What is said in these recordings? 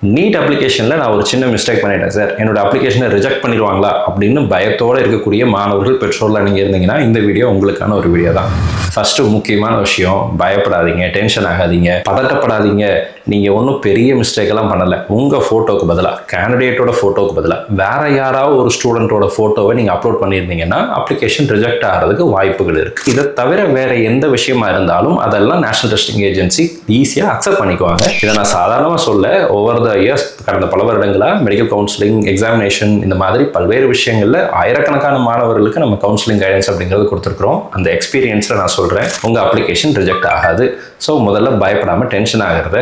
NEET அப்ளிகேஷனில் நான் ஒரு சின்ன மிஸ்டேக் பண்ணிட்டேன் சார், என்னோட அப்ளிகேஷனை ரிஜெக்ட் பண்ணிடுவாங்களா அப்படின்னு பயத்தோடு இருக்கக்கூடிய மாணவர்கள் பெற்றோரில் நீங்கள் இருந்தீங்கன்னா இந்த வீடியோ உங்களுக்கான ஒரு வீடியோ தான். ஃபர்ஸ்ட் முக்கியமான விஷயம், பயப்படாதீங்க, டென்ஷன் ஆகாதீங்க, பதட்டப்படாதீங்க. நீங்கள் ஒன்றும் பெரிய மிஸ்டேக்கெல்லாம் பண்ணலை. உங்கள் ஃபோட்டோக்கு பதிலாக, கேண்டிடேட்டோட ஃபோட்டோக்கு பதிலாக வேற யாராவது ஒரு ஸ்டூடெண்ட்டோட ஃபோட்டோவை நீங்கள் அப்லோட் பண்ணியிருந்தீங்கன்னா அப்ளிகேஷன் ரிஜெக்ட் ஆகிறதுக்கு வாய்ப்புகள் இருக்குது. இதை தவிர வேற எந்த விஷயமா இருந்தாலும் அதெல்லாம் நேஷனல் டெஸ்டிங் ஏஜென்சி ஈஸியாக அக்செப்ட் பண்ணிக்குவாங்க. இதை நான் சாதாரணமாக சொல்ல, ஒவ்வொரு இயர்ஸ் கடந்த பல வருடங்களா மெடிக்கல் கவுன்சிலிங், எக்ஸாமினேஷன், இந்த மாதிரி பல்வேறு விஷயங்கள்ல ஆயிரக்கணக்கான மாணவர்களுக்கு நம்ம கவுன்சிலிங் கைடன்ஸ் அப்படிங்கிறது கொடுத்துருக்கிறோம். அந்த எக்ஸ்பீரியன்ஸ்ல நான் சொல்றேன், உங்க அப்ளிகேஷன் ரிஜெக்ட் ஆகாது. ஸோ முதல்ல பயப்படாம டென்ஷன் ஆகிறத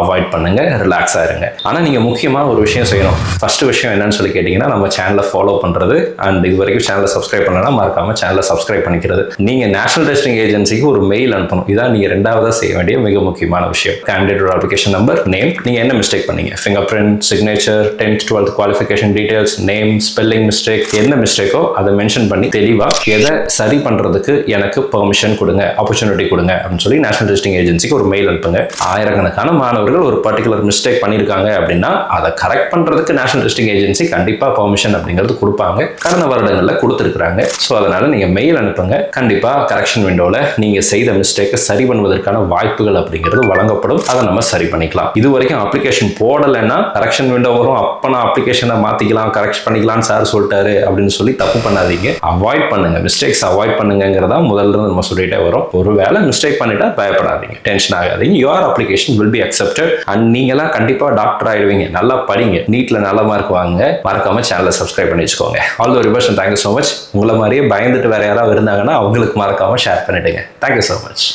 அவாய்ட் பண்ணுங்க, ரிலாக்ஸா இருங்க. ஆனா நீங்க முக்கியமா ஒரு விஷயம் செய்யணும். ஃபர்ஸ்ட் விஷயம் என்னன்னு சொல்லி கேட்டீங்கன்னா, நம்ம சேனலை ஃபாலோ பண்றது அண்ட் இது வரைக்கும் சேனலை சப்ஸ்கிரைப் பண்ணனா மறக்காம சேனலை சப்ஸ்கிரைப் பண்ணிக்கிறது. நீங்க நேஷனல் டெஸ்டிங் ஏஜென்சிக்கு ஒரு மெயில் அனுப்பணும். இதான் நீங்க ரெண்டாவதா செய்ய வேண்டிய மிக முக்கியமான விஷயம். கேண்டிடேட்டோட அப்ளிகேஷன் நம்பர், நேம், நீங்க என்ன மிஸ்டேக் பண்ணீங்க, finger print, signature, 10th 12th qualification details, name, spelling mistake, என்ன மிஸ்டேக்கோ அதை மென்ஷன் பண்ணி தெளிவா எதை சரி பண்றதுக்கு எனக்கு பெர்மிஷன் கொடுங்க, ஆப்பர்ச்சுனிட்டி கொடுங்க அப்படின்னு சொல்லி நேஷனல் டெஸ்டிங் ஏஜென்சிக்கு ஒரு மெயில் அனுப்புங்க. ஆயிரக்கணக்கான மாணவர்கள் ஒரு பர்டிகுலர் மிஸ்டேக் பண்ணியிருக்காங்க அப்படின்னா அதை கரெக்ட் பண்றதுக்கு நேஷனல் டெஸ்டிங் ஏஜென்சி கண்டிப்பா பெர்மிஷன் அப்படிங்கிறது கொடுப்பாங்க. கடந்த வருடங்களில் கொடுத்துருக்காங்க. ஸோ அதனால நீங்க மெயில் அனுப்புங்க. கண்டிப்பா கரெக்ஷன் விண்டோல நீங்க செய்த மிஸ்டேக்கை சரி பண்ணுவதற்கான வாய்ப்புகள் அப்படிங்கிறது வழங்கப்படும். அதை நம்ம சரி பண்ணிக்கலாம். இது வரைக்கும் அப்ளிகேஷன் போடலைன்னா கரெக்ஷன் விண்டோ வரும், அப்ப நான் அப்ளிகேஷனை மாத்திக்கலாம், கரெக்ட் பண்ணிக்கலாம் சார் சொல்லிட்டாரு அப்படின்னு சொல்லி தப்பு பண்ணாதீங்க. அவாய்ட் பண்ணுங்க, மிஸ்டேக்ஸ் அவாய்ட் பண்ணுங்கிறதா முதல்ல இருந்து நம்ம சொல்லிட்டே வரோம். ஒருவேளை மிஸ்டேக் பண்ணிட்டா பயப்படாதீங்க, டென்ஷன் ஆகாதீங்க. Your application will be accepted and நீங்களாம் கண்டிப்பா டாக்டர் ஆயிடுவீங்க. நல்லா படிங்க, நீட்ல நல்ல மார்க் வாங்க. மறக்காம சேனலை சப்ஸ்கிரைப் பண்ணி வச்சுக்கோங்க. All the best and thank you so much. உங்களை மாதிரியே பயந்துட்டு வேற யாராவது இருந்தாங்கன்னா அவங்களுக்கு மறக்காம ஷேர் பண்ணிடுங்க. Thank you so much.